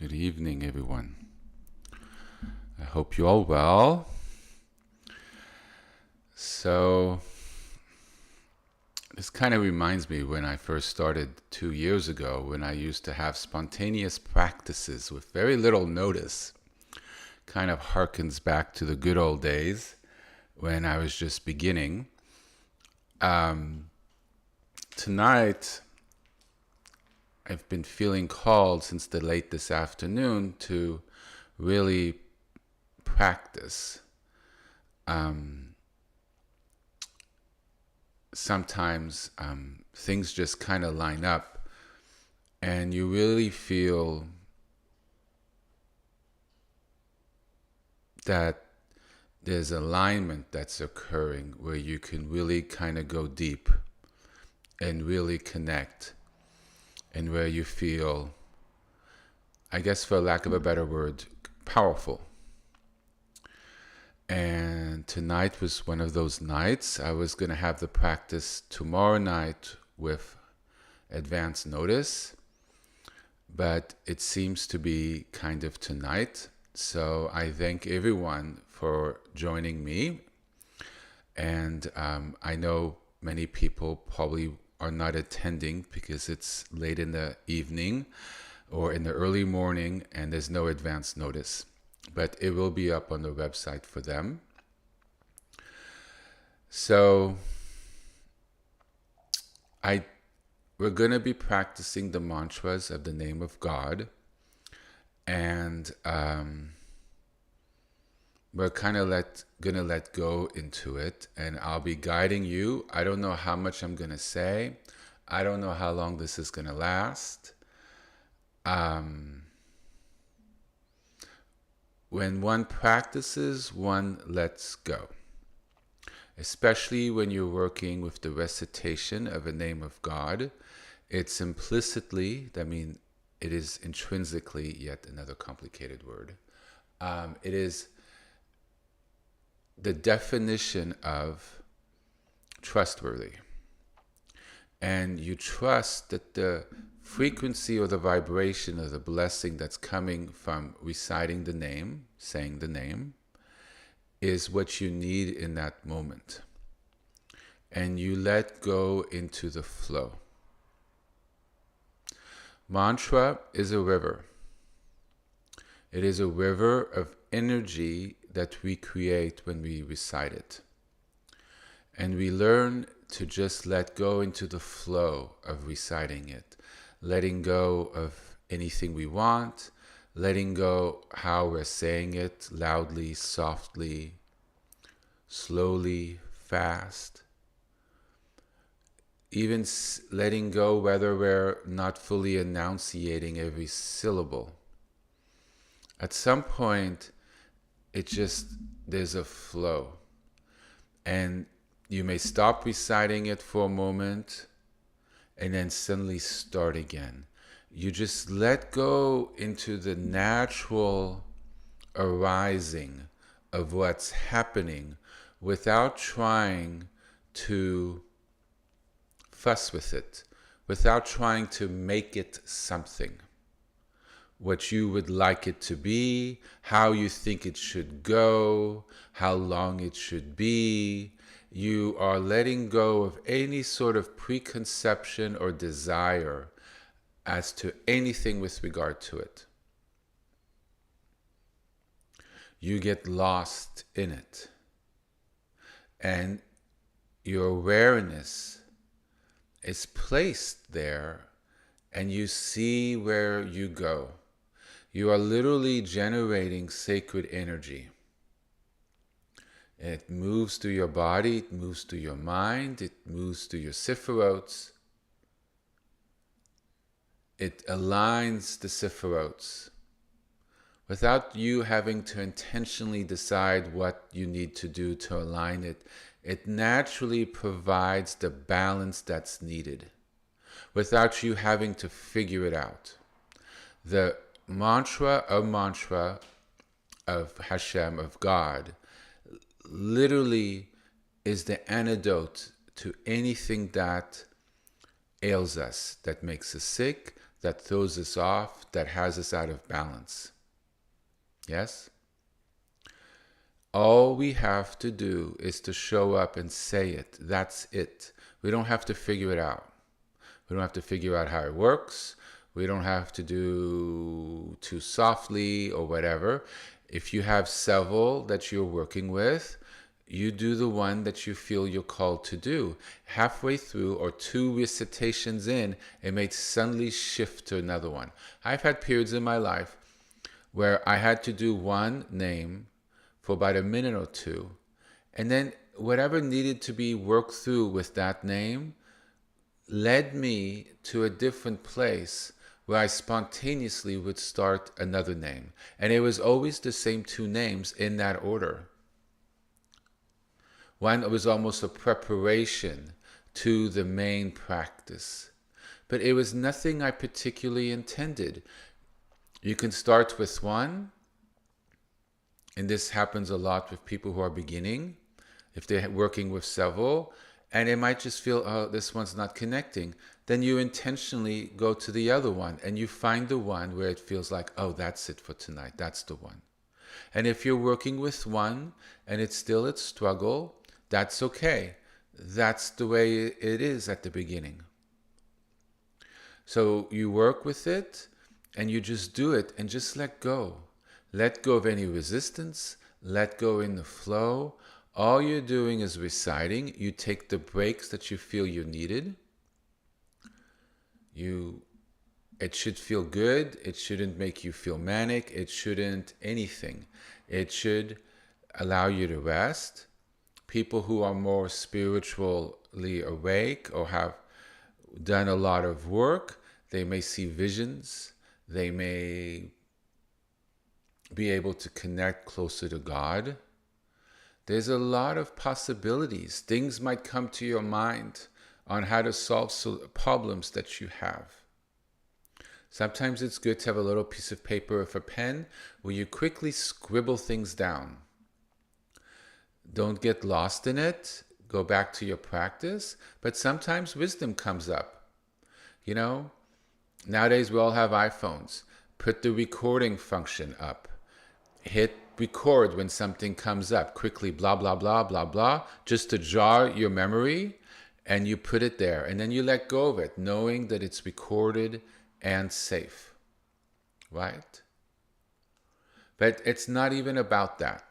Good evening, everyone. I hope you're all well. So, this kind of reminds me when I first started 2 years ago, when I used to have spontaneous practices with very little notice. Kind of harkens back to the good old days when I was just beginning. Tonight, I've been feeling called since the late this afternoon to really practice. Sometimes things just kind of line up and you really feel that there's alignment that's occurring where you can really kind of go deep and really connect, and where you feel, I guess for lack of a better word, powerful. And tonight was one of those nights. I was going to have the practice tomorrow night with advance notice, but it seems to be kind of tonight. So I thank everyone for joining me. And I know many people probably are not attending because it's late in the evening or in the early morning and there's no advance notice. But it will be up on the website for them. So we're going to be practicing the mantras of the name of God, and we're kind of going to let go into it, and I'll be guiding you. I don't know how much I'm going to say. I don't know how long this is going to last. When one practices, one lets go. Especially when you're working with the recitation of a name of God, it's implicitly, it is intrinsically, yet another complicated word. It is the definition of trustworthy. And you trust that the frequency or the vibration of the blessing that's coming from reciting the name, saying the name, is what you need in that moment. And you let go into the flow. Mantra is a river. It is a river of energy that we create when we recite it. And we learn to just let go into the flow of reciting it. Letting go of anything we want, letting go how we're saying it, loudly, softly, slowly, fast. Even letting go whether we're not fully enunciating every syllable. At some point, there's a flow. And you may stop reciting it for a moment, and then suddenly start again. You just let go into the natural arising of what's happening without trying to fuss with it, without trying to make it something. What you would like it to be, how you think it should go, how long it should be. You are letting go of any sort of preconception or desire as to anything with regard to it. You get lost in it. And your awareness is placed there, and you see where you go. You are literally generating sacred energy. It moves through your body, it moves through your mind, it moves through your sefirots. It aligns the sefirots without you having to intentionally decide what you need to do to align it. It naturally provides the balance that's needed without you having to figure it out. The mantra of Hashem, of God, literally is the antidote to anything that ails us, that makes us sick, that throws us off, that has us out of balance. Yes? All we have to do is to show up and say it. That's it. We don't have to figure it out. We don't have to figure out how it works. We don't have to do too softly or whatever. If you have several that you're working with, you do the one that you feel you're called to do. Halfway through or 2 recitations in, it may suddenly shift to another one. I've had periods in my life where I had to do one name for about a minute or 2, and then whatever needed to be worked through with that name led me to a different place where I spontaneously would start another name. And it was always the same 2 names in that order. One was almost a preparation to the main practice. But it was nothing I particularly intended. You can start with one, and this happens a lot with people who are beginning, if they're working with several, and they might just feel, oh, this one's not connecting. Then you intentionally go to the other one, and you find the one where it feels like, oh, that's it for tonight. That's the one. And if you're working with one, and it's still a struggle, that's okay. That's the way it is at the beginning. So you work with it, and you just do it, and just let go. Let go of any resistance. Let go in the flow. All you're doing is reciting. You take the breaks that you feel you needed. It should feel good. It shouldn't make you feel manic. It shouldn't anything. It should allow you to rest. People who are more spiritually awake or have done a lot of work, they may see visions. They may be able to connect closer to God. There's a lot of possibilities. Things might come to your mind on how to solve problems that you have. Sometimes it's good to have a little piece of paper with a pen where you quickly scribble things down. Don't get lost in it. Go back to your practice. But sometimes wisdom comes up. You know, nowadays we all have iPhones. Put the recording function up. Hit record when something comes up. Quickly, blah, blah, blah, blah, blah. Just to jar your memory, and you put it there. And then you let go of it, knowing that it's recorded and safe. Right? But it's not even about that.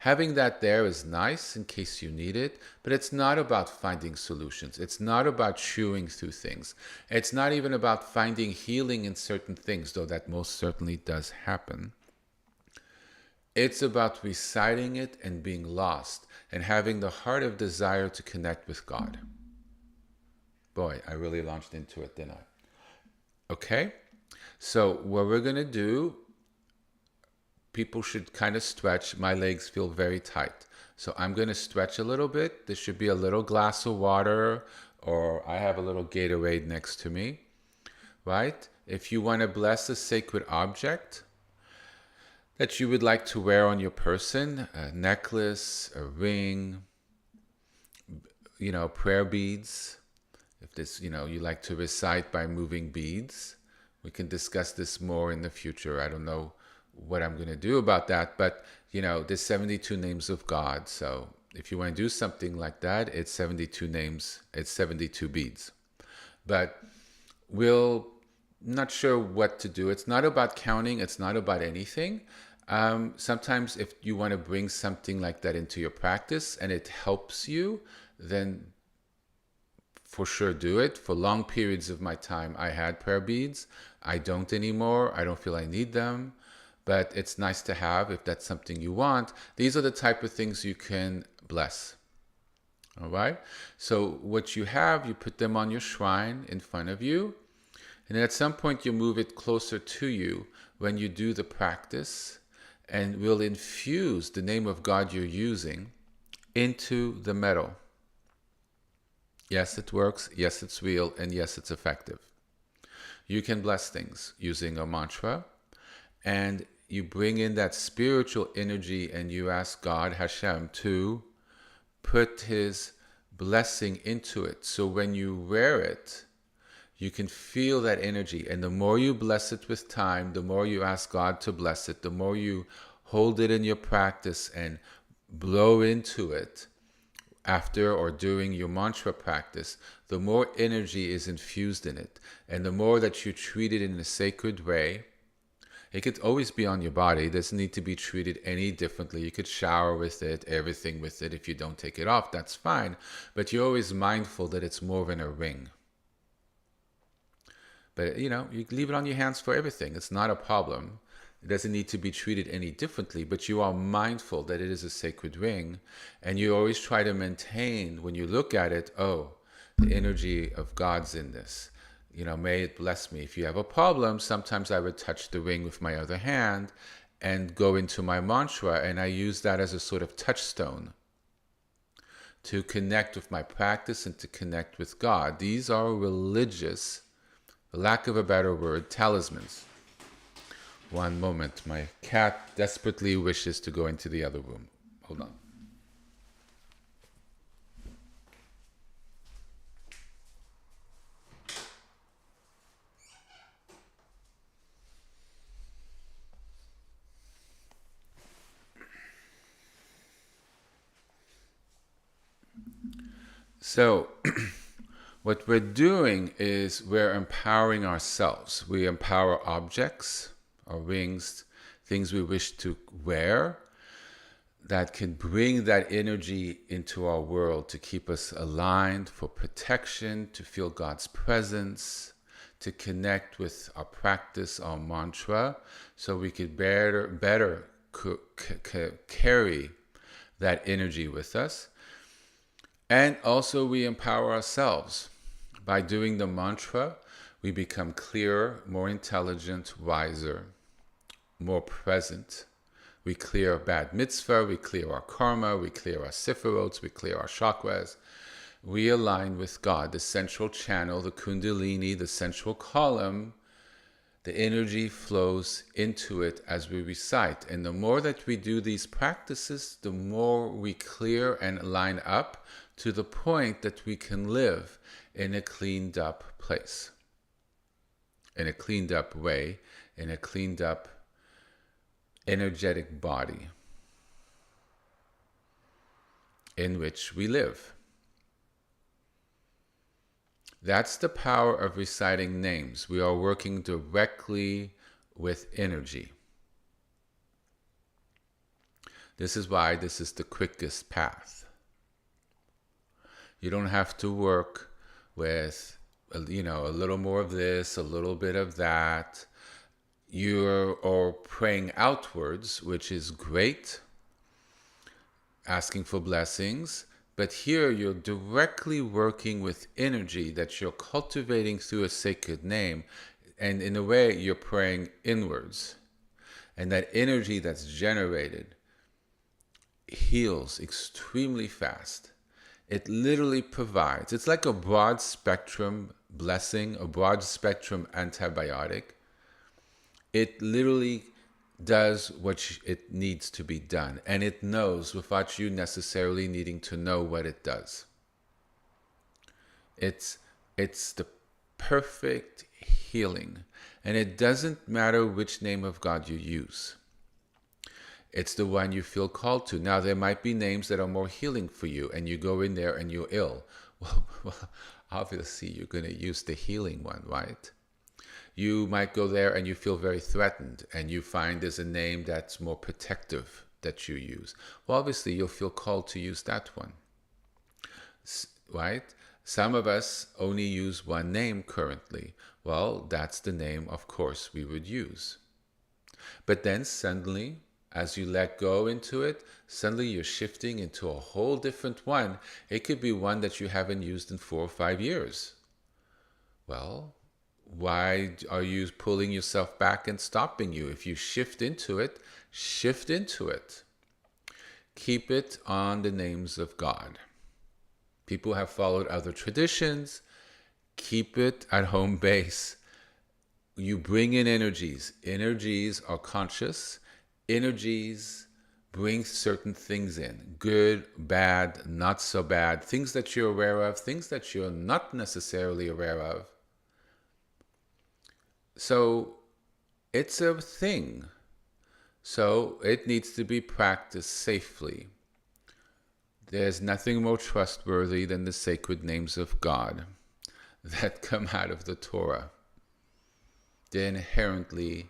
Having that there is nice in case you need it, but it's not about finding solutions. It's not about chewing through things. It's not even about finding healing in certain things, though that most certainly does happen. It's about reciting it and being lost and having the heart of desire to connect with God. Boy, I really launched into it, didn't I? Okay, so what we're going to do, people should kind of stretch. My legs feel very tight. So I'm going to stretch a little bit. There should be a little glass of water, or I have a little Gatorade next to me, right? If you want to bless a sacred object that you would like to wear on your person, a necklace, a ring, prayer beads. If this, you like to recite by moving beads, we can discuss this more in the future. I don't know what I'm going to do about that, but there's 72 names of God. So if you want to do something like that, it's 72 names, it's 72 beads. But we'll not sure what to do. It's not about counting. It's not about anything. Sometimes if you want to bring something like that into your practice and it helps you, then for sure do it. For long periods of my time, I had prayer beads. I don't anymore. I don't feel I need them. But it's nice to have if that's something you want. These are the type of things you can bless. All right? So what you have, you put them on your shrine in front of you. And then at some point, you move it closer to you when you do the practice. And we'll infuse the name of God you're using into the metal. Yes, it works. Yes, it's real. And yes, it's effective. You can bless things using a mantra. And you bring in that spiritual energy and you ask God, Hashem, to put his blessing into it. So when you wear it, you can feel that energy. And the more you bless it with time, the more you ask God to bless it, the more you hold it in your practice and blow into it after or during your mantra practice, the more energy is infused in it. And the more that you treat it in a sacred way, it could always be on your body. It doesn't need to be treated any differently. You could shower with it, everything with it. If you don't take it off, that's fine. But you're always mindful that it's more than a ring. But, you leave it on your hands for everything. It's not a problem. It doesn't need to be treated any differently, but you are mindful that it is a sacred ring. And you always try to maintain, when you look at it, oh, the energy of God's in this. May it bless me. If you have a problem, sometimes I would touch the ring with my other hand and go into my mantra, and I use that as a sort of touchstone to connect with my practice and to connect with God. These are religious, for lack of a better word, talismans. One moment. My cat desperately wishes to go into the other room. Hold on. So, what we're doing is we're empowering ourselves. We empower objects, our rings, things we wish to wear that can bring that energy into our world to keep us aligned, for protection, to feel God's presence, to connect with our practice, our mantra, so we could better carry that energy with us. And also we empower ourselves. By doing the mantra, we become clearer, more intelligent, wiser, more present. We clear bad mitzvah, we clear our karma, we clear our sefirot, we clear our chakras. We align with God, the central channel, the kundalini, the central column. The energy flows into it as we recite. And the more that we do these practices, the more we clear and line up to the point that we can live in a cleaned up place, in a cleaned up way, in a cleaned up energetic body in which we live. That's the power of reciting names. We are working directly with energy. This is why this is the quickest path. You don't have to work with, a little more of this, a little bit of that. You're praying outwards, which is great, asking for blessings. But here you're directly working with energy that you're cultivating through a sacred name. And in a way, you're praying inwards. And that energy that's generated heals extremely fast. It literally provides, it's like a broad spectrum blessing, a broad spectrum antibiotic. It literally does what it needs to be done. And it knows without you necessarily needing to know what it does. It's the perfect healing. And it doesn't matter which name of God you use. It's the one you feel called to. Now, there might be names that are more healing for you, and you go in there and you're ill. Well, obviously, you're going to use the healing one, right? You might go there and you feel very threatened, and you find there's a name that's more protective that you use. Well, obviously, you'll feel called to use that one, right? Some of us only use one name currently. Well, that's the name, of course, we would use. But then suddenly, as you let go into it, suddenly you're shifting into a whole different one. It could be one that you haven't used in 4 or 5 years. Well, why are you pulling yourself back and stopping you? If you shift into it, shift into it. Keep it on the names of God. People have followed other traditions. Keep it at home base. You bring in energies. Energies are conscious. Energies bring certain things in. Good, bad, not so bad. Things that you're aware of, things that you're not necessarily aware of. So it's a thing. So it needs to be practiced safely. There's nothing more trustworthy than the sacred names of God that come out of the Torah. They're inherently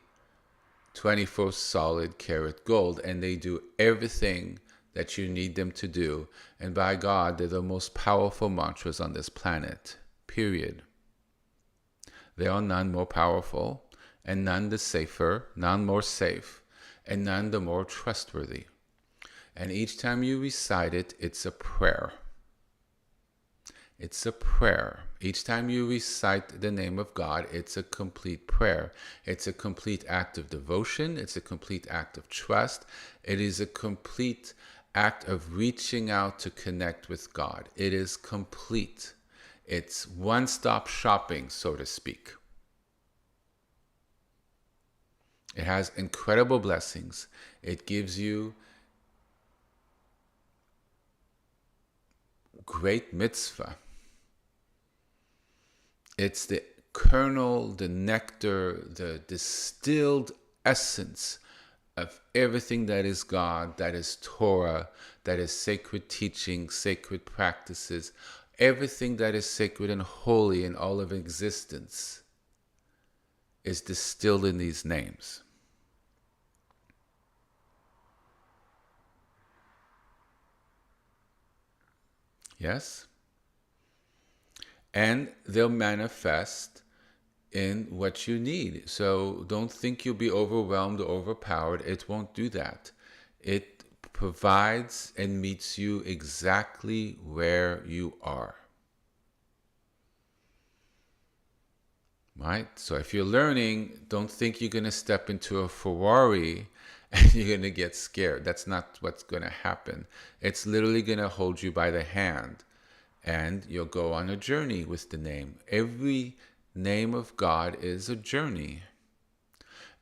24 solid karat gold, and they do everything that you need them to do. And by God, they're the most powerful mantras on this planet, period. There are none more powerful, and none the safer, none more safe, and none the more trustworthy. And each time you recite it, it's a prayer. It's a prayer. Each time you recite the name of God, it's a complete prayer. It's a complete act of devotion. It's a complete act of trust. It is a complete act of reaching out to connect with God. It is complete. It's one-stop shopping, so to speak. It has incredible blessings. It gives you great mitzvah. It's the kernel, the nectar, the distilled essence of everything that is God, that is Torah, that is sacred teaching, sacred practices, everything that is sacred and holy in all of existence is distilled in these names. Yes? And they'll manifest in what you need. So don't think you'll be overwhelmed or overpowered. It won't do that. It provides and meets you exactly where you are. Right? So if you're learning, don't think you're going to step into a Ferrari and you're going to get scared. That's not what's going to happen. It's literally going to hold you by the hand, and you'll go on a journey with the name. Every name of God is a journey.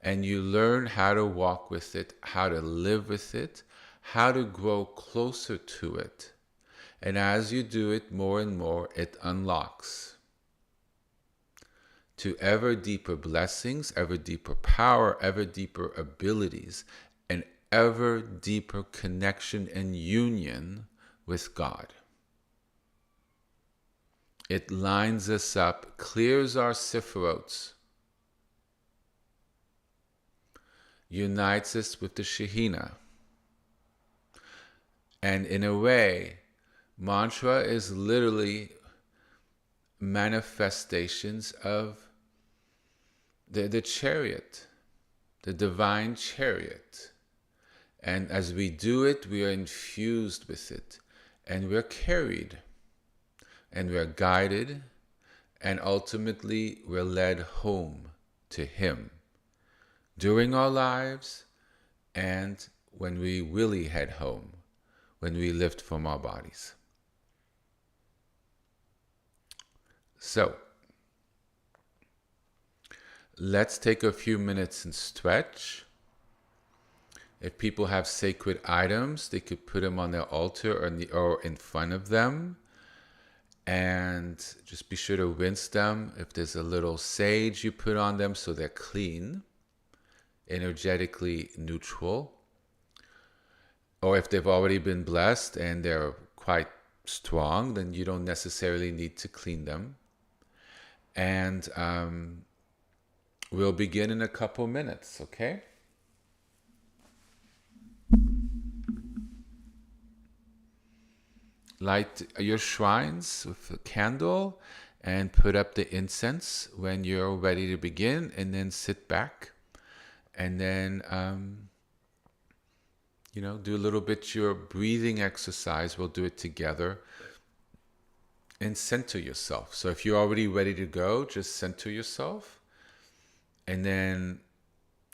And you learn how to walk with it, how to live with it, how to grow closer to it. And as you do it more and more, it unlocks to ever deeper blessings, ever deeper power, ever deeper abilities, and ever deeper connection and union with God. It lines us up, clears our sefirot, unites us with the Shekhinah. And in a way, mantra is literally manifestations of the chariot, the divine chariot. And as we do it, we are infused with it, and we're carried, and we're guided, and ultimately we're led home to Him during our lives, and when we really head home, when we lift from our bodies. So, let's take a few minutes and stretch. If people have sacred items, they could put them on their altar or in front of them. And just be sure to rinse them. If there's a little sage, you put on them so they're clean, energetically neutral. Or if they've already been blessed and they're quite strong, then you don't necessarily need to clean them. And we'll begin in a couple minutes, okay? Light your shrines with a candle and put up the incense when you're ready to begin, and then sit back and then do a little bit your breathing exercise. We'll do it together. And center yourself. So if you're already ready to go, just center yourself. And then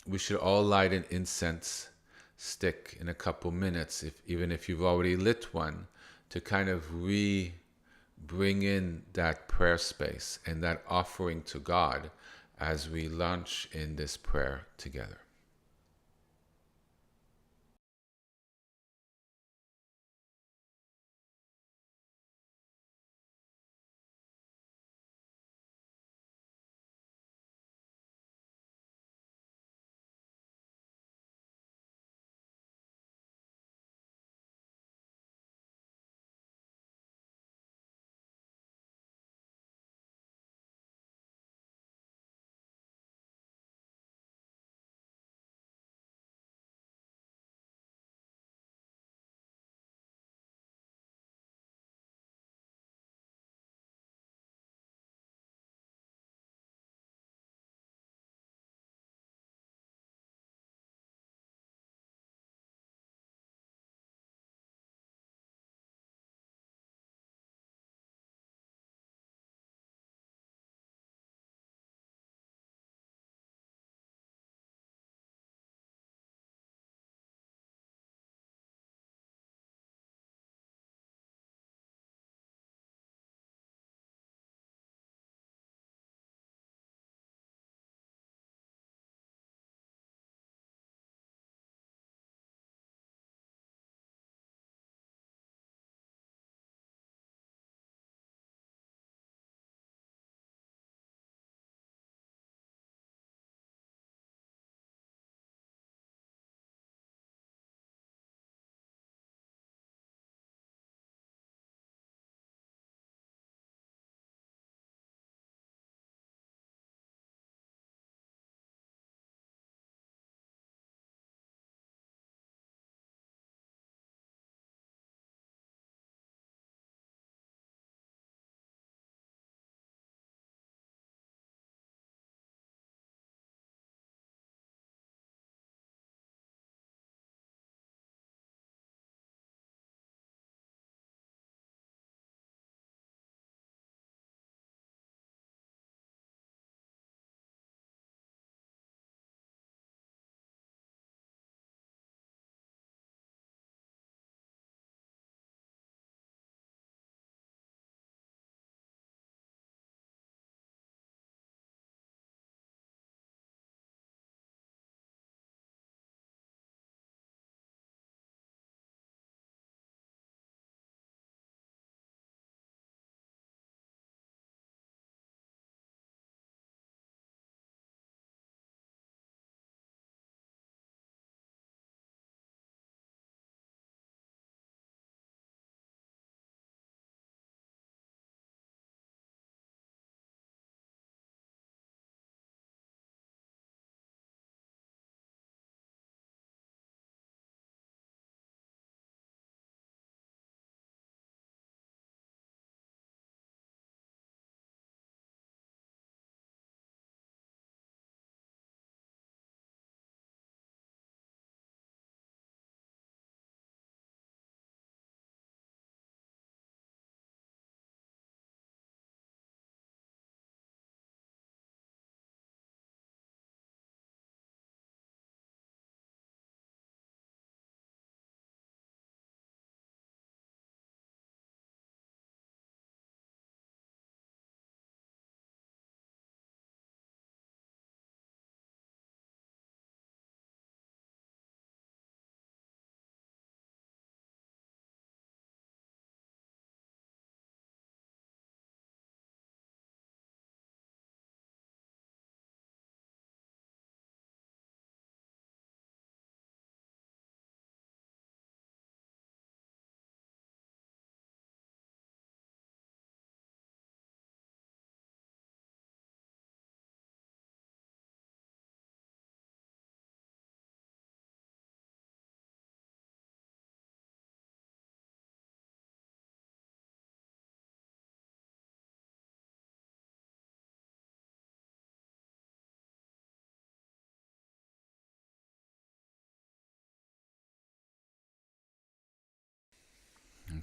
we should all light an incense stick in a couple minutes, even if you've already lit one, to kind of bring in that prayer space and that offering to God as we launch in this prayer together.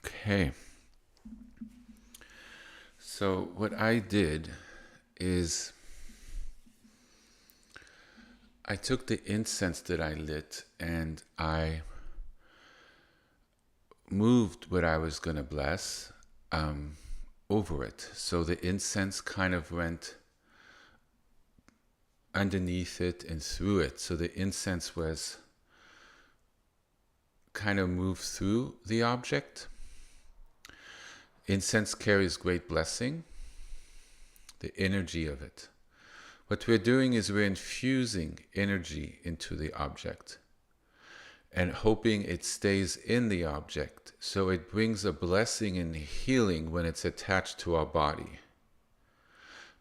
Okay. So what I did is I took the incense that I lit and I moved what I was going to bless over it. So the incense kind of went underneath it and through it. So the incense was kind of moved through the object. Incense carries great blessing, the energy of it. What we're doing is we're infusing energy into the object and hoping it stays in the object, so it brings a blessing and healing when it's attached to our body.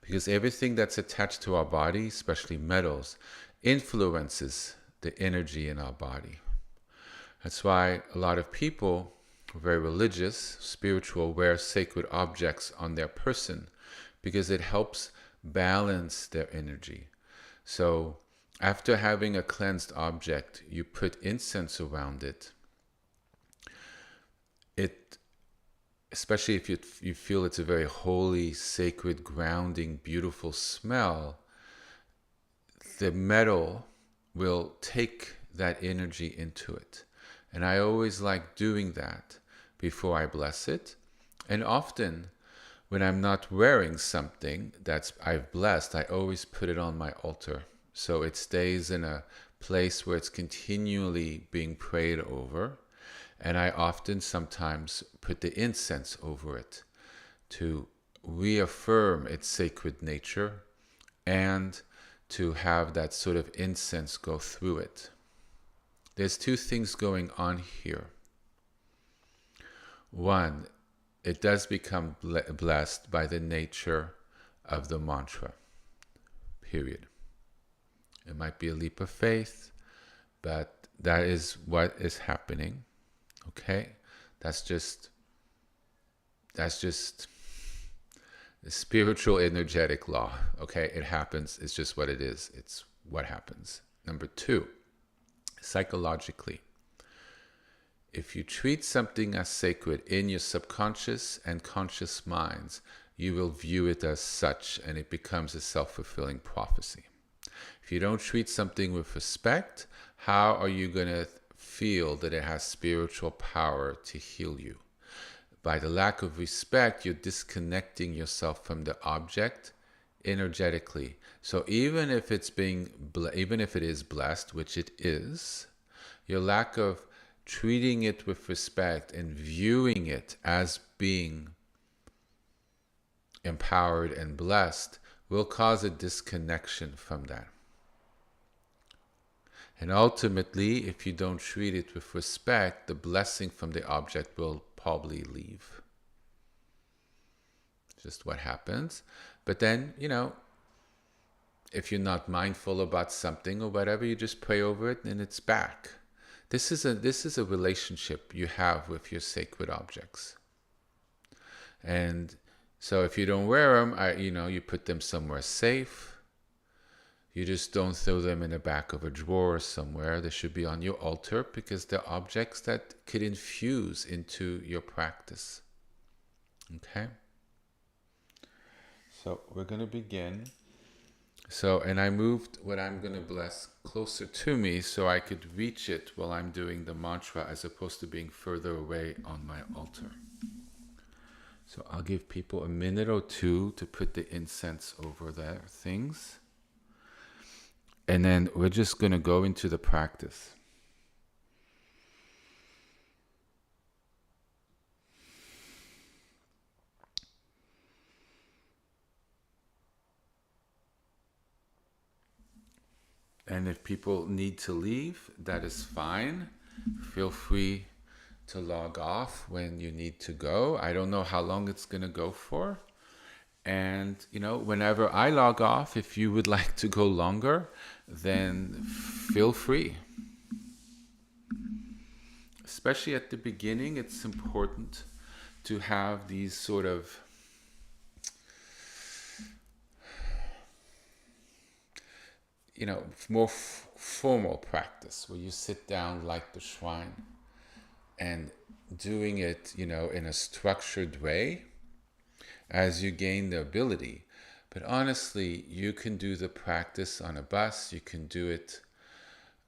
Because everything that's attached to our body, especially metals, influences the energy in our body. That's why a lot of people who are very religious, spiritual, wear sacred objects on their person, because it helps balance their energy. So after having a cleansed object, you put incense around it. Especially if you feel it's a very holy, sacred, grounding, beautiful smell, the metal will take that energy into it. And I always like doing that before I bless it. And often, when I'm not wearing something that I've blessed, I always put it on my altar. So it stays in a place where it's continually being prayed over. And I often sometimes put the incense over it to reaffirm its sacred nature and to have that sort of incense go through it. There's two things going on here. One, it does become blessed by the nature of the mantra, period. It might be a leap of faith, but that is what is happening. Okay? That's just the spiritual energetic law. Okay? It happens. It's just what it is. It's what happens. Number two, psychologically, if you treat something as sacred in your subconscious and conscious minds, you will view it as such, and it becomes a self-fulfilling prophecy. If you don't treat something with respect, how are you going to feel that it has spiritual power to heal you? By the lack of respect, you're disconnecting yourself from the object energetically. So even if it is blessed, which it is, your lack of treating it with respect and viewing it as being empowered and blessed will cause a disconnection from that. And ultimately, if you don't treat it with respect, the blessing from the object will probably leave. Just what happens. But then, if you're not mindful about something or whatever, you just pray over it and it's back. This is a relationship you have with your sacred objects. And so if you don't wear them, you put them somewhere safe. You just don't throw them in the back of a drawer or somewhere. They should be on your altar because they're objects that could infuse into your practice. Okay? So we're going to begin. And I moved what I'm going to bless closer to me so I could reach it while I'm doing the mantra as opposed to being further away on my altar. So I'll give people a minute or two to put the incense over their things. And then we're just going to go into the practice. And if people need to leave, that is fine. Feel free to log off when you need to go. I don't know how long it's going to go for. And, whenever I log off, if you would like to go longer, then feel free. Especially at the beginning, it's important to have these sort of more formal practice where you sit down like the shrine and doing it, in a structured way as you gain the ability. But honestly, you can do the practice on a bus. You can do it,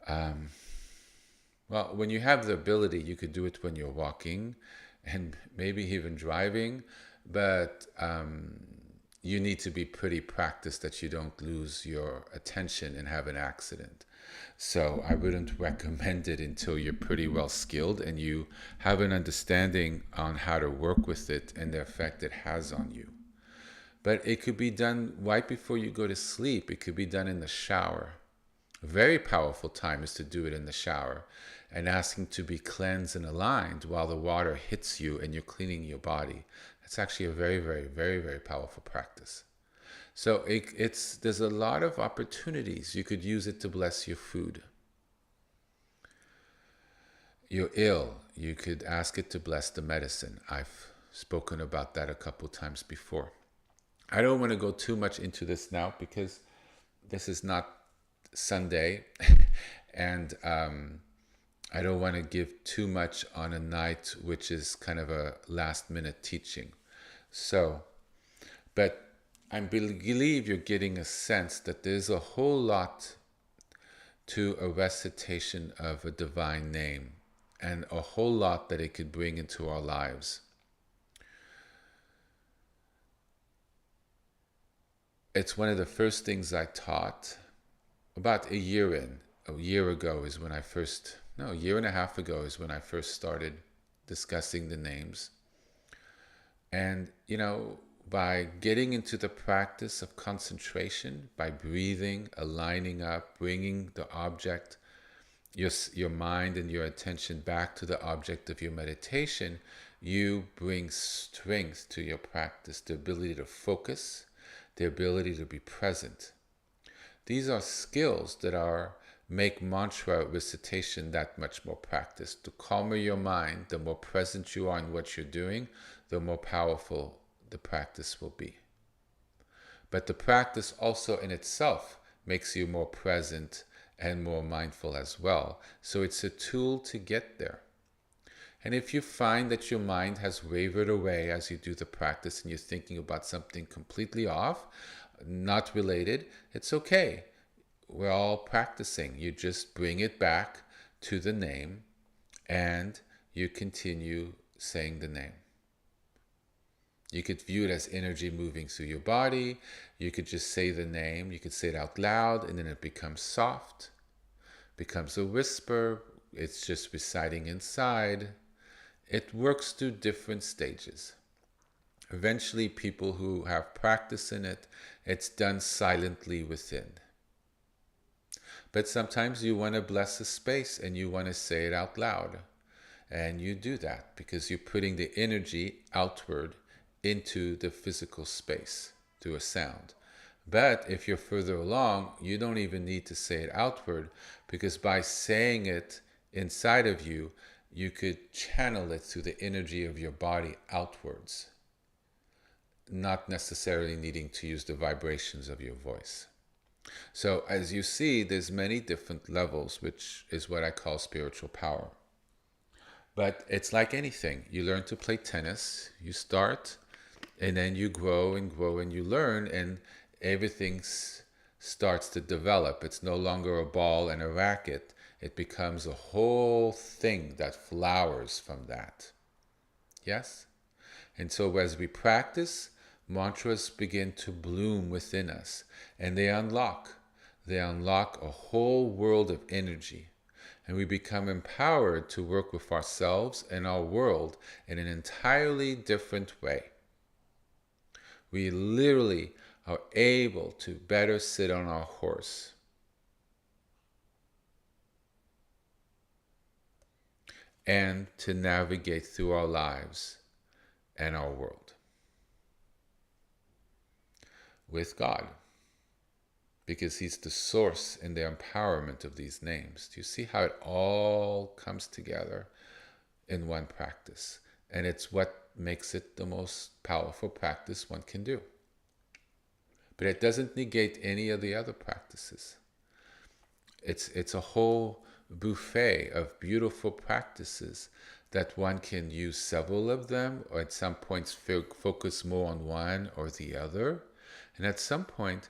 well, when you have the ability, you could do it when you're walking and maybe even driving. But you need to be pretty practiced that you don't lose your attention and have an accident. So I wouldn't recommend it until you're pretty well skilled and you have an understanding on how to work with it and the effect it has on you. But it could be done right before you go to sleep. It could be done in the shower. A very powerful time is to do it in the shower and asking to be cleansed and aligned while the water hits you and you're cleaning your body. That's actually a very, very, very, very powerful practice. So there's a lot of opportunities. You could use it to bless your food. You're ill, you could ask it to bless the medicine. I've spoken about that a couple times before. I don't want to go too much into this now because this is not Sunday and I don't want to give too much on a night which is kind of a last minute teaching. So, but I believe you're getting a sense that there's a whole lot to a recitation of a divine name and a whole lot that it could bring into our lives. It's one of the first things I taught about a year ago is when I first, no, a year and a half ago is when I first started discussing the names. And, by getting into the practice of concentration, by breathing, aligning up, bringing the object, your mind and your attention back to the object of your meditation, you bring strength to your practice, the ability to focus, the ability to be present. These are skills that make mantra recitation that much more practiced. The calmer your mind, the more present you are in what you're doing, the more powerful the practice will be. But the practice also in itself makes you more present and more mindful as well. So it's a tool to get there. And if you find that your mind has wavered away as you do the practice and you're thinking about something completely off, not related, it's okay. We're all practicing. You just bring it back to the name and you continue saying the name. You could view it as energy moving through your body. You could just say the name. You could say it out loud and then it becomes soft, becomes a whisper. It's just reciting inside. It works through different stages. Eventually, people who have practice in it, it's done silently within. But sometimes you want to bless a space and you want to say it out loud. And you do that because you're putting the energy outward into the physical space through a sound. But if you're further along, you don't even need to say it outward because by saying it inside of you, you could channel it through the energy of your body outwards, not necessarily needing to use the vibrations of your voice. So as you see, there's many different levels, which is what I call spiritual power. But it's like anything. You learn to play tennis, you start, and then you grow and grow and you learn, and everything starts to develop. It's no longer a ball and a racket. It becomes a whole thing that flowers from that. Yes? And so as we practice, mantras begin to bloom within us, and they unlock a whole world of energy. And we become empowered to work with ourselves and our world in an entirely different way. We literally are able to better sit on our horse. And to navigate through our lives and our world with God, because He's the source and the empowerment of these names. Do you see how it all comes together in one practice? And it's what makes it the most powerful practice one can do. But it doesn't negate any of the other practices. It's a whole buffet of beautiful practices that one can use several of them, or at some points focus more on one or the other. And at some point,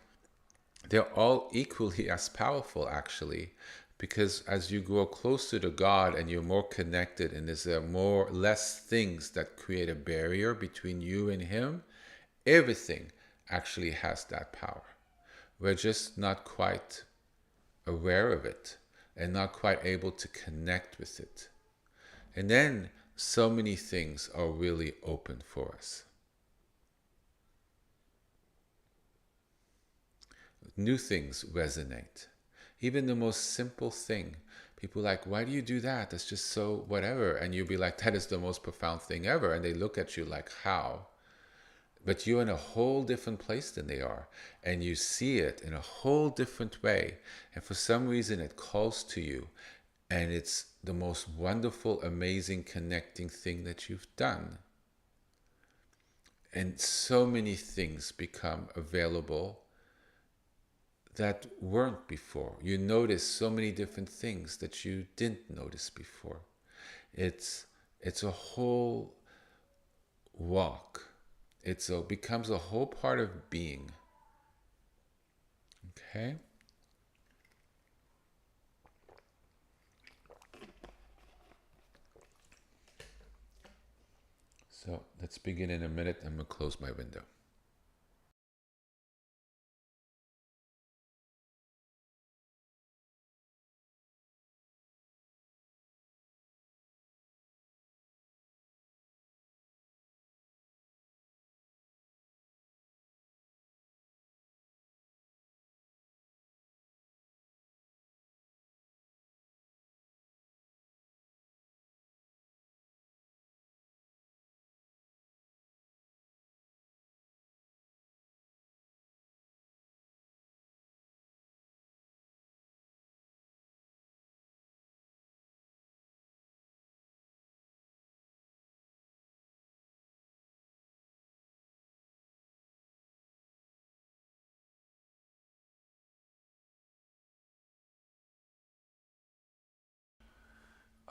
they're all equally as powerful, actually, because as you grow closer to God and you're more connected, and there's less things that create a barrier between you and Him, everything actually has that power. We're just not quite aware of it and not quite able to connect with it. And then so many things are really open for us. New things resonate. Even the most simple thing. People are like, why do you do that? That's just so whatever. And you'll be like, that is the most profound thing ever. And they look at you like, how? But you're in a whole different place than they are. And you see it in a whole different way. And for some reason, it calls to you. And it's the most wonderful, amazing, connecting thing that you've done. And so many things become available that weren't before. You notice so many different things that you didn't notice before. It's a whole walk. Becomes a whole part of being. Okay? So let's begin in a minute. I'm going to close my window.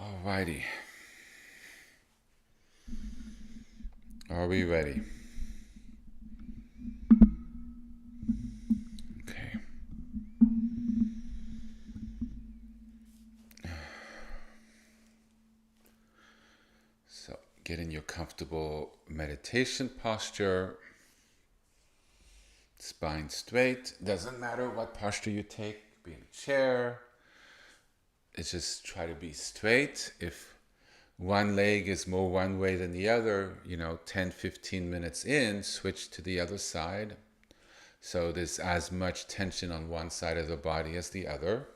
Alrighty. Are we ready? Okay. So get in your comfortable meditation posture. Spine straight. Doesn't matter what posture you take. Be in a chair. It's just try to be straight. If one leg is more one way than the other, 10, 15 minutes in, switch to the other side. So there's as much tension on one side of the body as the other.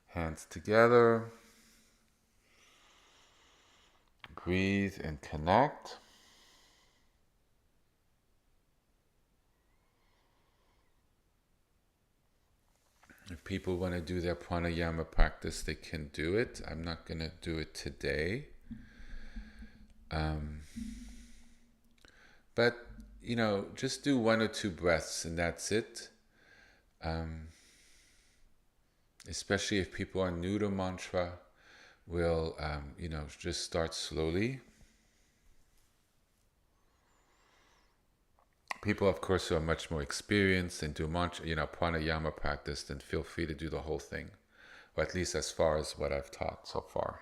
Hands together. Breathe and connect. If people want to do their pranayama practice, they can do it. I'm not going to do it today. But, just do 1 or 2 breaths and that's it. Especially if people are new to mantra, we'll, just start slowly. People, of course, who are much more experienced and do mantra, pranayama practice, then feel free to do the whole thing, or at least as far as what I've taught so far.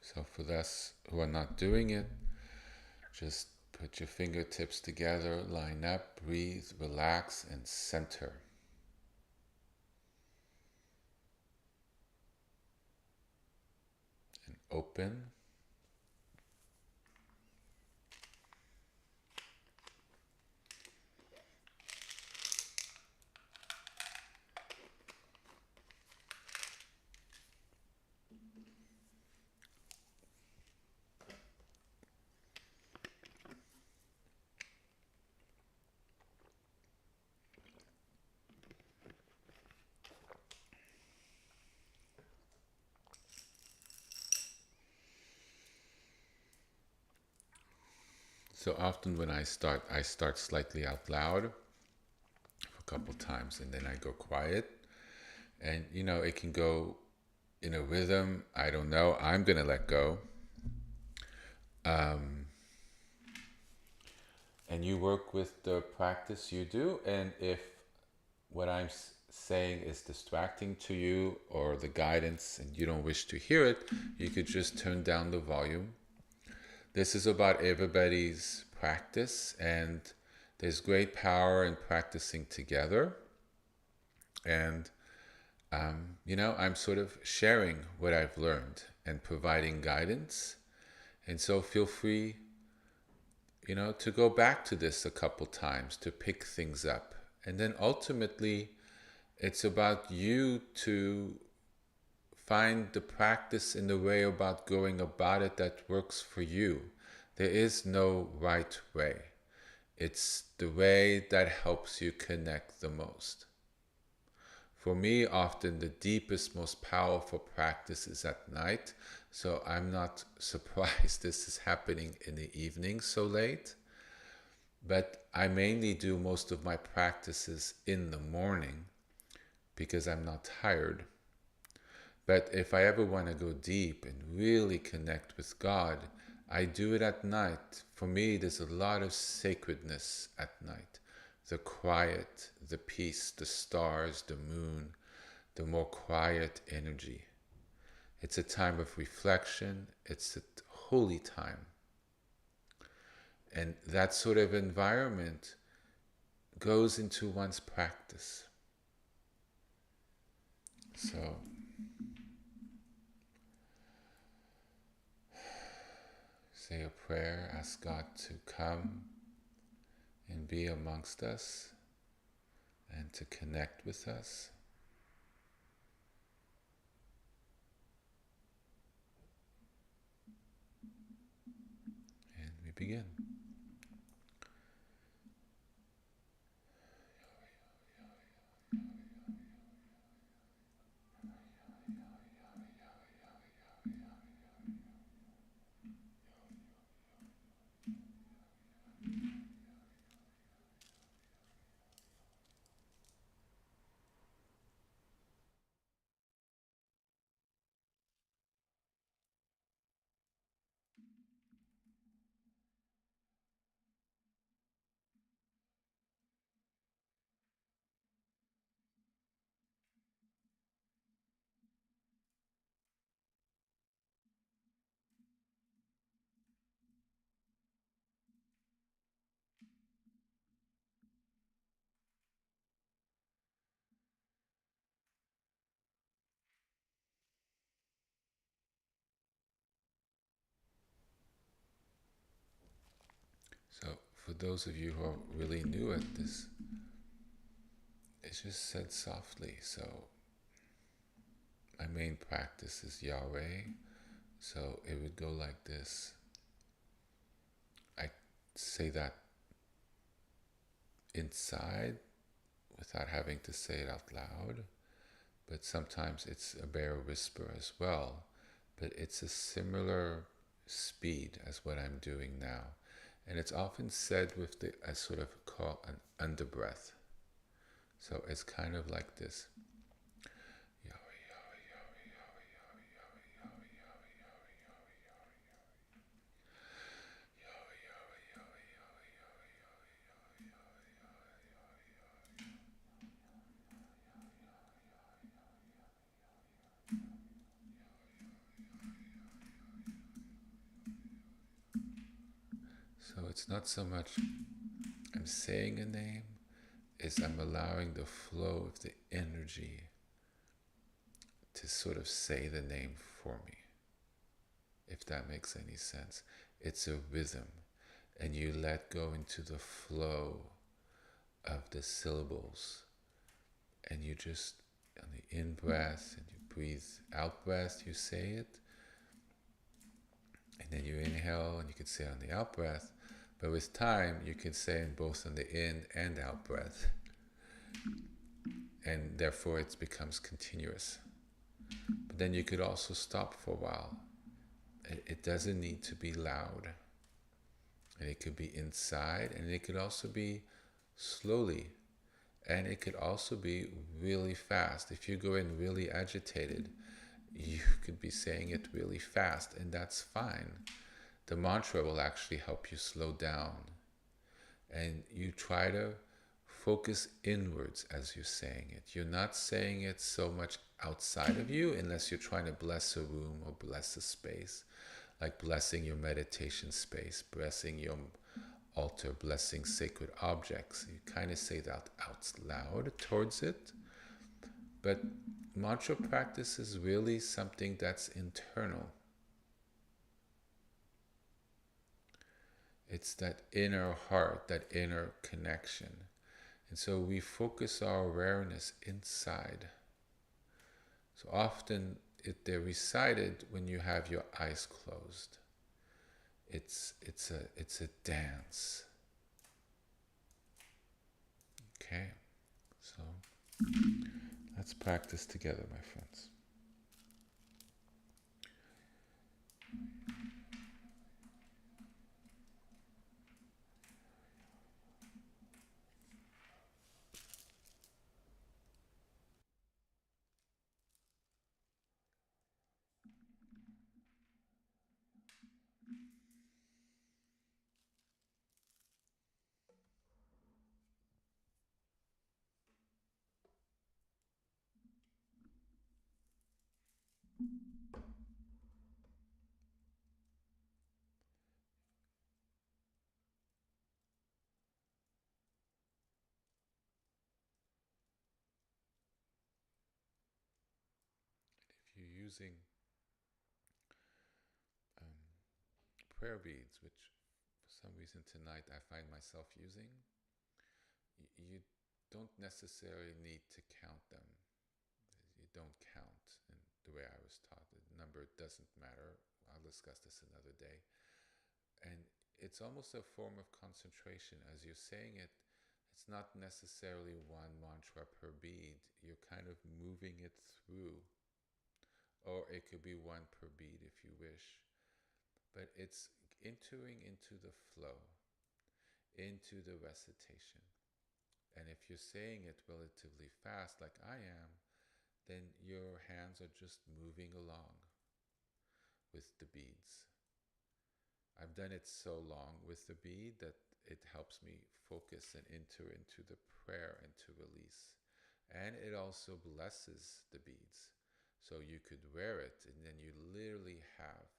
So for those who are not doing it, just put your fingertips together, line up, breathe, relax, and center. And open. So often when I start slightly out loud for a couple times, and then I go quiet. And it can go in a rhythm. I don't know. I'm gonna let go. Um, and you work with the practice you do. And if what I'm saying is distracting to you or the guidance and you don't wish to hear it, you could just turn down the volume. This is about everybody's practice, and there's great power in practicing together. And, I'm sort of sharing what I've learned and providing guidance. And so feel free, to go back to this a couple times to pick things up. And then ultimately, it's about you to find the practice in the way about going about it that works for you. There is no right way. It's the way that helps you connect the most. For me, often the deepest, most powerful practice is at night. So I'm not surprised this is happening in the evening so late. But I mainly do most of my practices in the morning because I'm not tired. But if I ever want to go deep and really connect with God, I do it at night. For me, there's a lot of sacredness at night. The quiet, the peace, the stars, the moon, the more quiet energy. It's a time of reflection. It's a holy time. And that sort of environment goes into one's practice. So say a prayer, ask God to come and be amongst us and to connect with us. And we begin. So for those of you who are really new at this, it's just said softly. So my main practice is Yahweh. So it would go like this. I say that inside without having to say it out loud. But sometimes it's a bare whisper as well. But it's a similar speed as what I'm doing now. And it's often said with the, I sort of call an underbreath. So it's kind of like this. So it's not so much I'm saying a name, is I'm allowing the flow of the energy to sort of say the name for me, if that makes any sense. It's a rhythm, and you let go into the flow of the syllables, and you just, on the in-breath, and you breathe out-breath, you say it, and then you inhale, and you can say it on the out-breath, but with time, you can say it both on the in and out-breath, and therefore it becomes continuous. But then you could also stop for a while. It doesn't need to be loud. And it could be inside, and it could also be slowly, and it could also be really fast. If you go in really agitated, you could be saying it really fast, and that's fine. The mantra will actually help you slow down. And you try to focus inwards as you're saying it. You're not saying it so much outside of you unless you're trying to bless a room or bless a space, like blessing your meditation space, blessing your altar, blessing sacred objects. You kind of say that out loud towards it. But mantra practice is really something that's internal. It's that inner heart, that inner connection. And so we focus our awareness inside. So often they're recited when you have your eyes closed. It's a dance. Okay, so let's practice together, my friends. If you're using prayer beads, which for some reason tonight I find myself using, you don't necessarily need to count them. You don't count in the way I was taught. The number doesn't matter. I'll discuss this another day. And it's almost a form of concentration. As you're saying it, it's not necessarily one mantra per bead. You're kind of moving it through. Or it could be one per bead if you wish. But it's entering into the flow, into the recitation. And if you're saying it relatively fast, like I am, then your hands are just moving along with the beads. I've done it so long with the bead that it helps me focus and enter into the prayer and to release. And it also blesses the beads. So you could wear it and then you literally have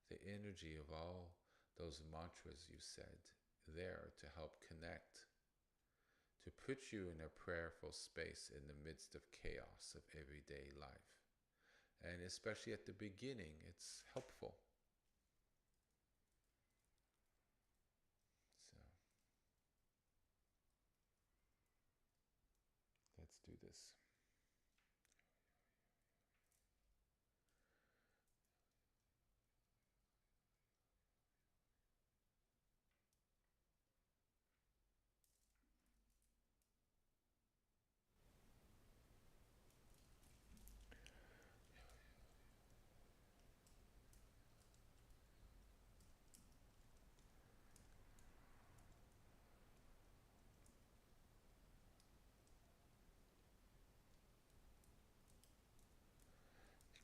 the energy of all those mantras you said there to help connect, to put you in a prayerful space in the midst of chaos of everyday life. And especially at the beginning, it's helpful. So let's do this.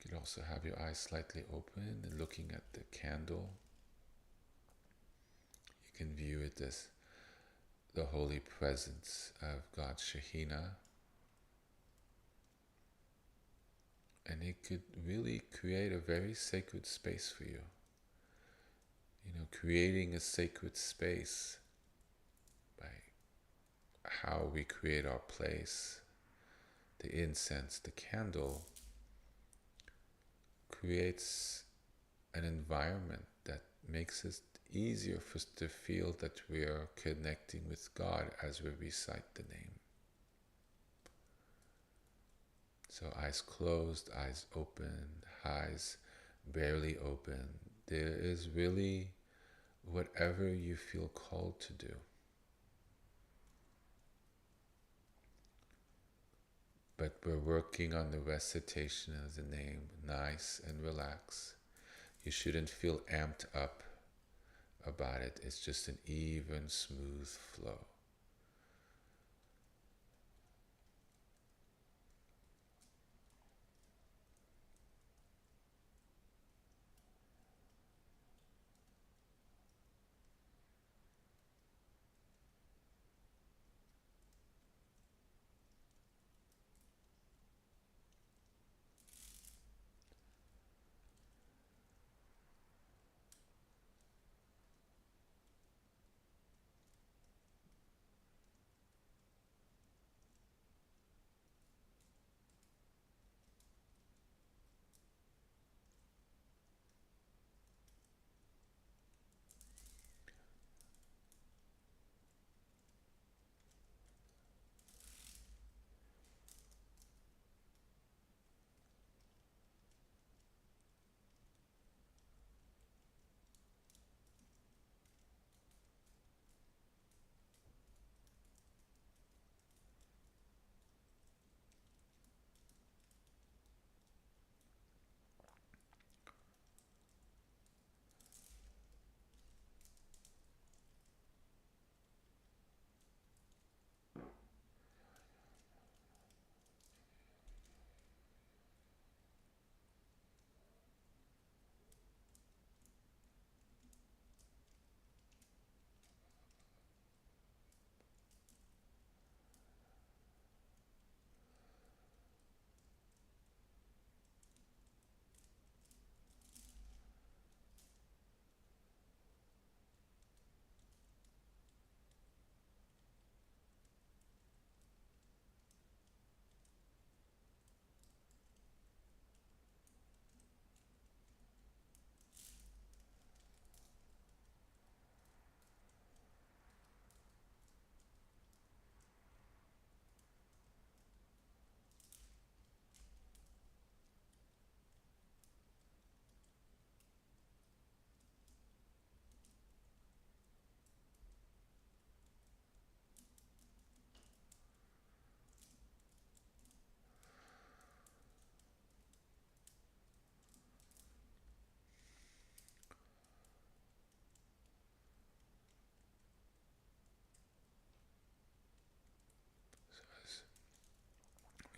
You could also have your eyes slightly open and looking at the candle. You can view it as the holy presence of God's Shekhinah. And it could really create a very sacred space for you. You know, creating a sacred space by how we create our place, the incense, the candle, creates an environment that makes it easier for us to feel that we are connecting with God as we recite the name. So eyes closed, eyes open, eyes barely open. There is really whatever you feel called to do. But we're working on the recitation of the name, nice and relax. You shouldn't feel amped up about it. It's just an even, smooth flow.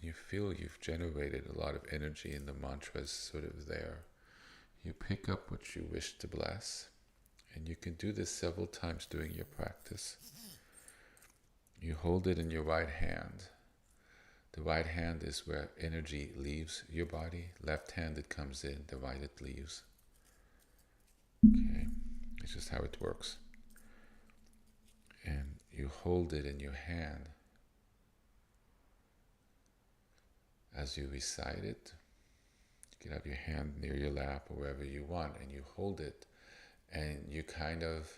You feel you've generated a lot of energy and the mantra is sort of there. You pick up what you wish to bless, and you can do this several times during your practice. You hold it in your right hand. The right hand is where energy leaves your body. Left hand it comes in, the right it leaves. Okay, it's just how it works. And you hold it in your hand. As you recite it, you can have your hand near your lap or wherever you want, and you hold it, and you kind of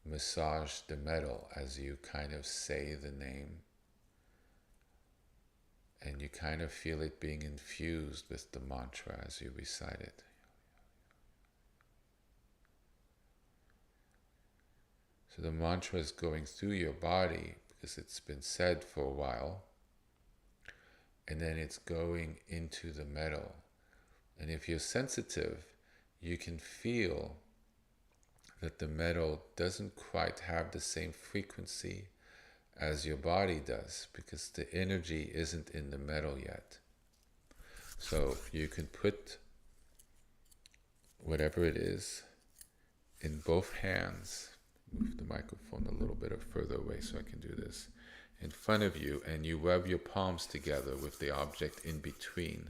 massage the metal as you kind of say the name, and you kind of feel it being infused with the mantra as you recite it. So the mantra is going through your body because it's been said for a while, and then it's going into the metal. And if you're sensitive, you can feel that the metal doesn't quite have the same frequency as your body does because the energy isn't in the metal yet. So you can put whatever it is in both hands. Move the microphone a little bit further away so I can do this. In front of you, and you rub your palms together with the object in between,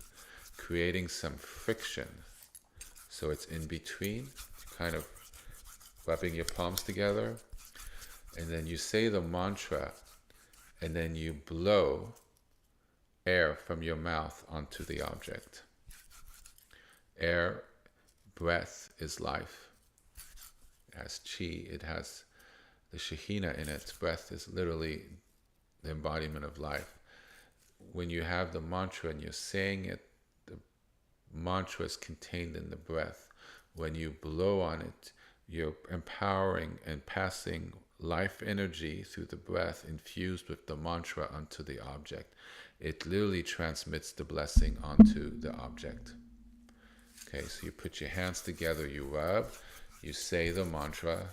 creating some friction. So it's in between, kind of rubbing your palms together, and then you say the mantra, and then you blow air from your mouth onto the object. Air, breath is life. It has chi, it has the Shekhinah in it. Breath is literally the embodiment of life. When you have the mantra and you're saying it, the mantra is contained in the breath. When you blow on it, you're empowering and passing life energy through the breath infused with the mantra onto the object. It literally transmits the blessing onto the object. Okay, so you put your hands together, you rub, You say the mantra,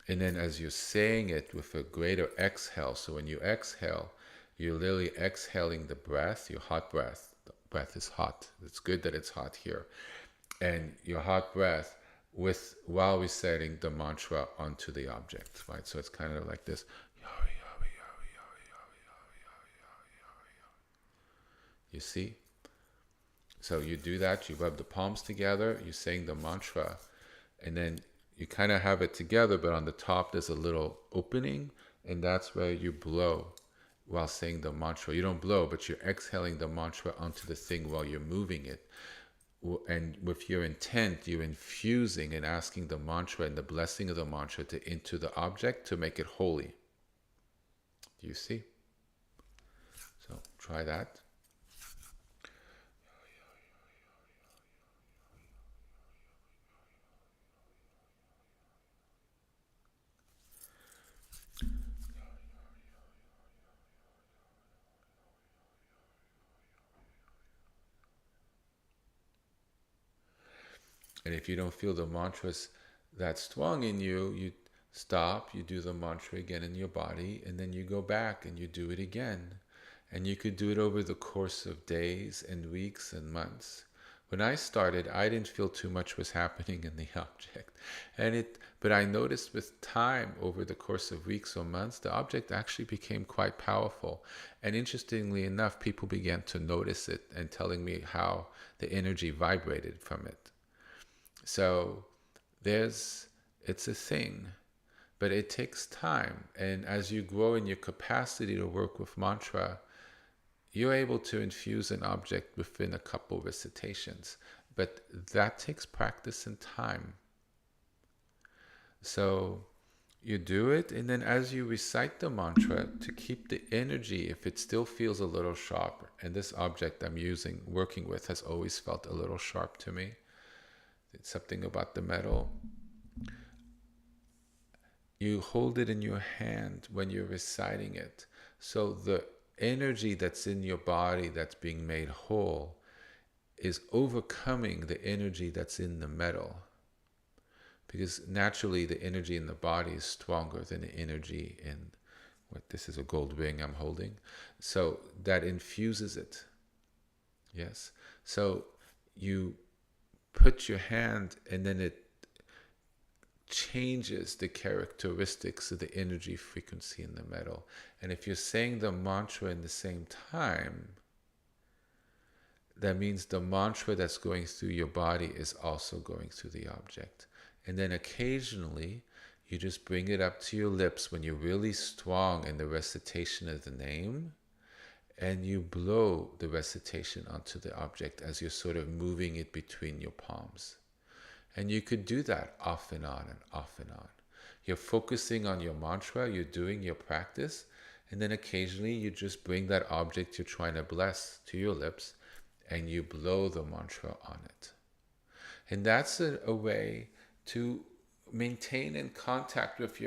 and then as you're saying it with a greater exhale, so when you exhale, you're literally exhaling the breath, your hot breath. The breath is hot. It's good that it's hot here. And your hot breath with while reciting the mantra onto the object, right? So it's kind of like this. You see? So you do that, you rub the palms together, you're saying the mantra, and then you kind of have it together, but on the top there's a little opening, and that's where you blow while saying the mantra. You don't blow, but you're exhaling the mantra onto the thing while you're moving it. And with your intent, you're infusing and asking the mantra and the blessing of the mantra into the object to make it holy. Do you see? So try that. And if you don't feel the mantras that strong in you, you stop, you do the mantra again in your body, and then you go back and you do it again. And you could do it over the course of days and weeks and months. When I started, I didn't feel too much was happening in the object. But I noticed with time, over the course of weeks or months, the object actually became quite powerful. And interestingly enough, people began to notice it and telling me how the energy vibrated from it. So it's a thing, but it takes time. And as you grow in your capacity to work with mantra, you're able to infuse an object within a couple recitations. But that takes practice and time. So you do it, and then as you recite the mantra, to keep the energy, if it still feels a little sharp, and this object I'm working with has always felt a little sharp to me. It's something about the metal. You hold it in your hand when you're reciting it. So the energy that's in your body that's being made whole is overcoming the energy that's in the metal. Because naturally the energy in the body is stronger than the energy in this is a gold ring I'm holding. So that infuses it. Yes. So you put your hand, and then it changes the characteristics of the energy frequency in the metal. And if you're saying the mantra in the same time, that means the mantra that's going through your body is also going through the object. And then occasionally, you just bring it up to your lips when you're really strong in the recitation of the name, and you blow the recitation onto the object as you're sort of moving it between your palms. And you could do that off and on and off and on. You're focusing on your mantra, you're doing your practice, and then occasionally you just bring that object you're trying to bless to your lips, and you blow the mantra on it. And that's a way to maintain in contact with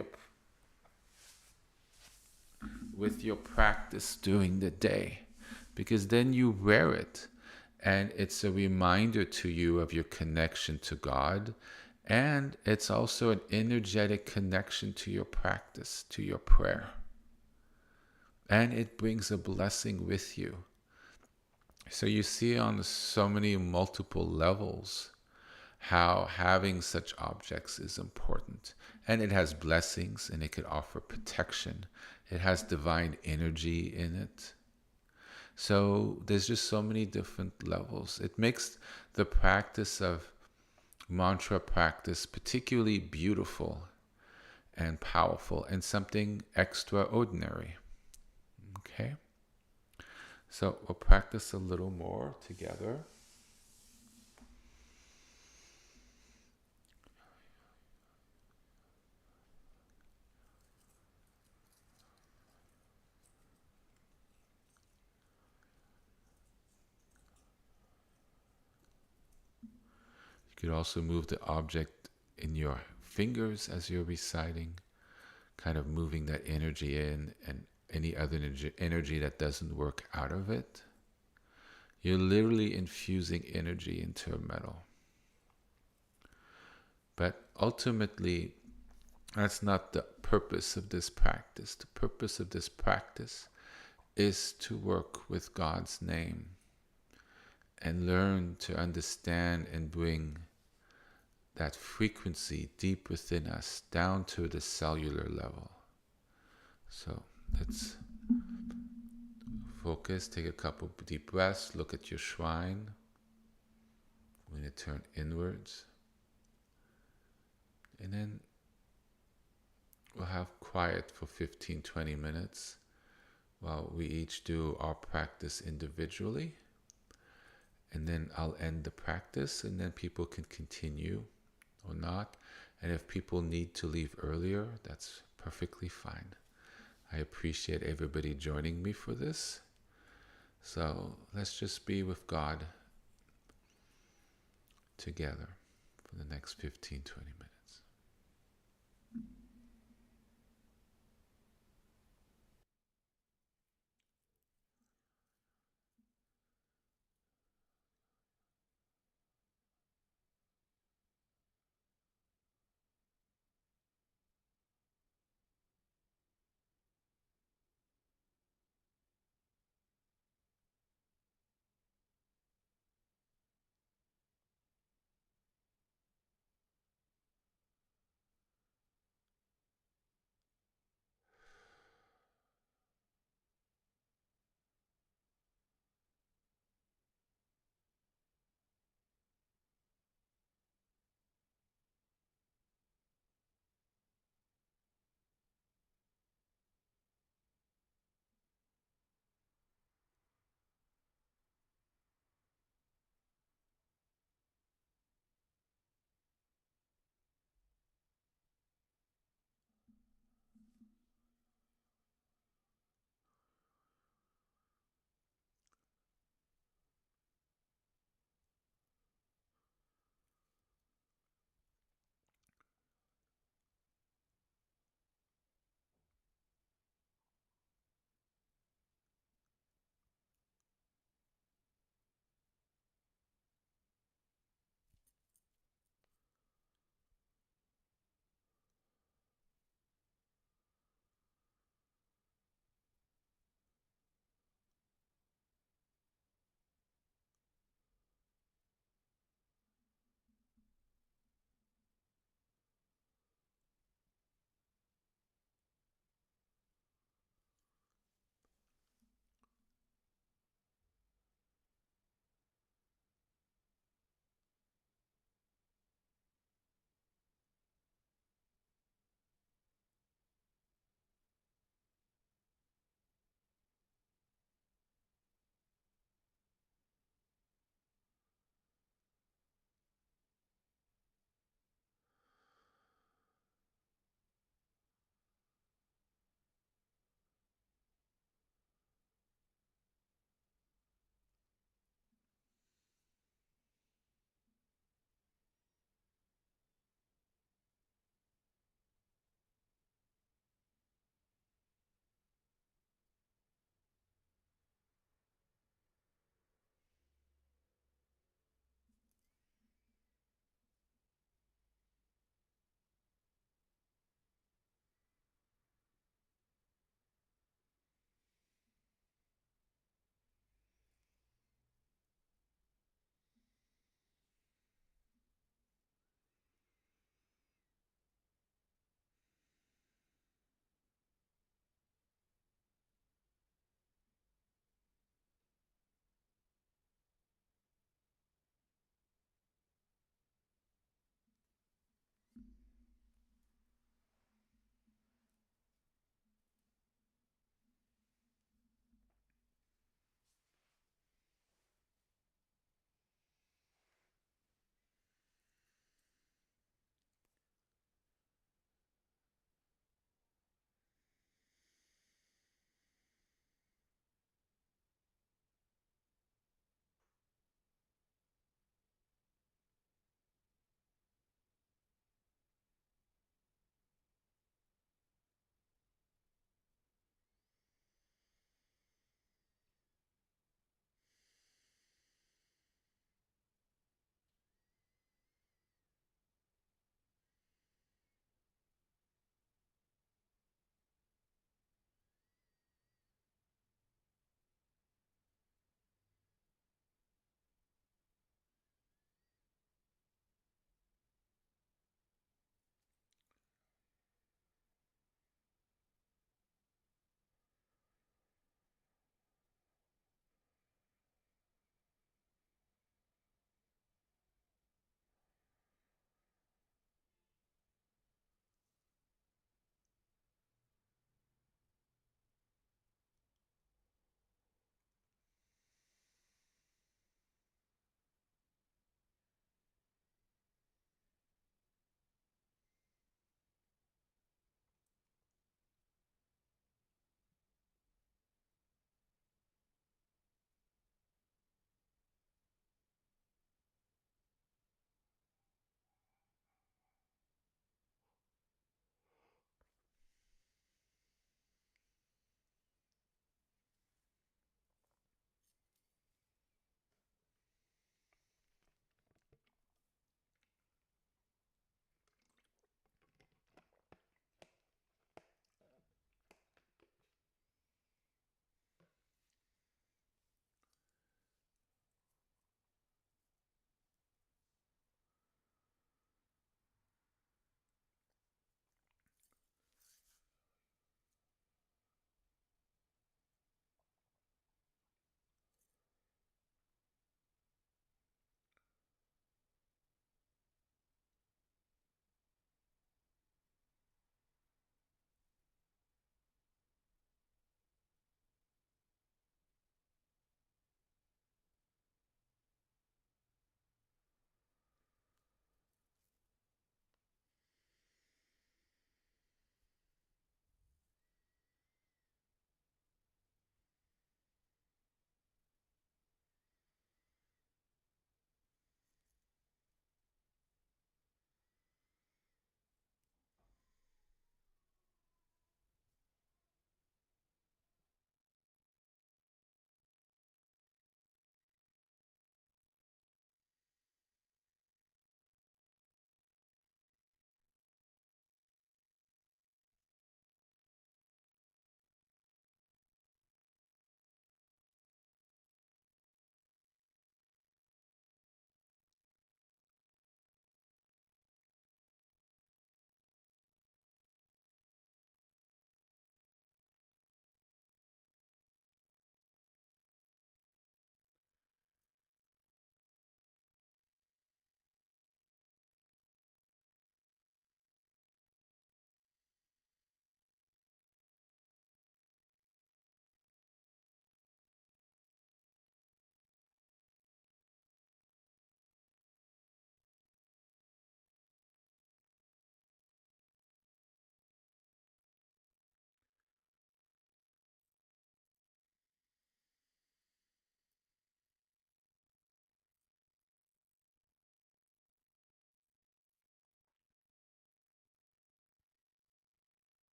your practice during the day, because then you wear it, and it's a reminder to you of your connection to God, and it's also an energetic connection to your practice, to your prayer, and it brings a blessing with you. So you see on so many multiple levels how having such objects is important. And it has blessings, and it could offer protection. It has divine energy in it. So there's just so many different levels. It makes the practice of mantra practice particularly beautiful and powerful, and something extraordinary. Okay? So we'll practice a little more together. You could also move the object in your fingers as you're reciting, kind of moving that energy in, and any other energy that doesn't work out of it. You're literally infusing energy into a metal. But ultimately, that's not the purpose of this practice. The purpose of this practice is to work with God's name and learn to understand and bring that frequency deep within us down to the cellular level. So let's focus, take a couple deep breaths, look at your shrine. We're going to turn inwards. And then we'll have quiet for 15-20 minutes while we each do our practice individually. And then I'll end the practice, and then people can continue or not. And if people need to leave earlier, that's perfectly fine. I appreciate everybody joining me for this. So let's just be with God together for the next 15-20 minutes.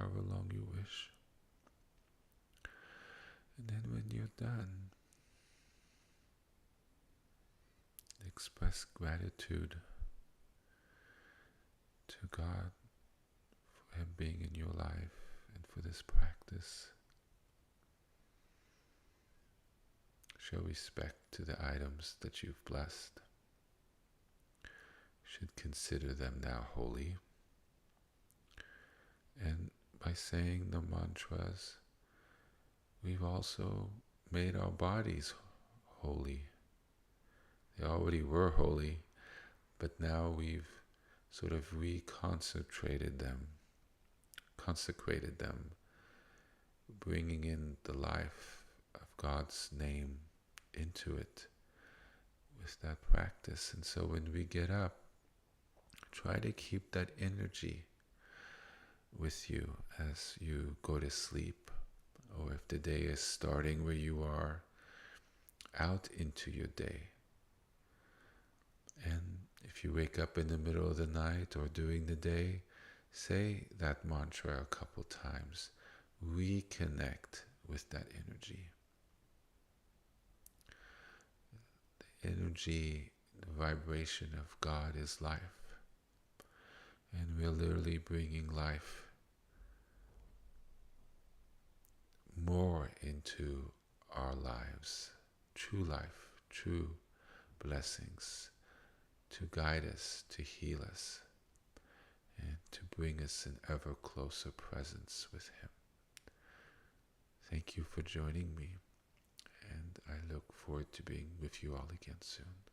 however long you wish. And then when you're done, express gratitude to God for Him being in your life and for this practice. Show respect to the items that you've blessed. Should consider them now holy. And by saying the mantras, we've also made our bodies holy. They already were holy, but now we've sort of consecrated them, bringing in the life of God's name into it with that practice. And so when we get up, try to keep that energy with you as you go to sleep, or if the day is starting where you are, out into your day. And if you wake up in the middle of the night or during the day, say that mantra a couple times. Reconnect with that energy. The energy, the vibration of God is life. And we're literally bringing life more into our lives, true life, true blessings, to guide us, to heal us, and to bring us an ever closer presence with Him. Thank you for joining me, and I look forward to being with you all again soon.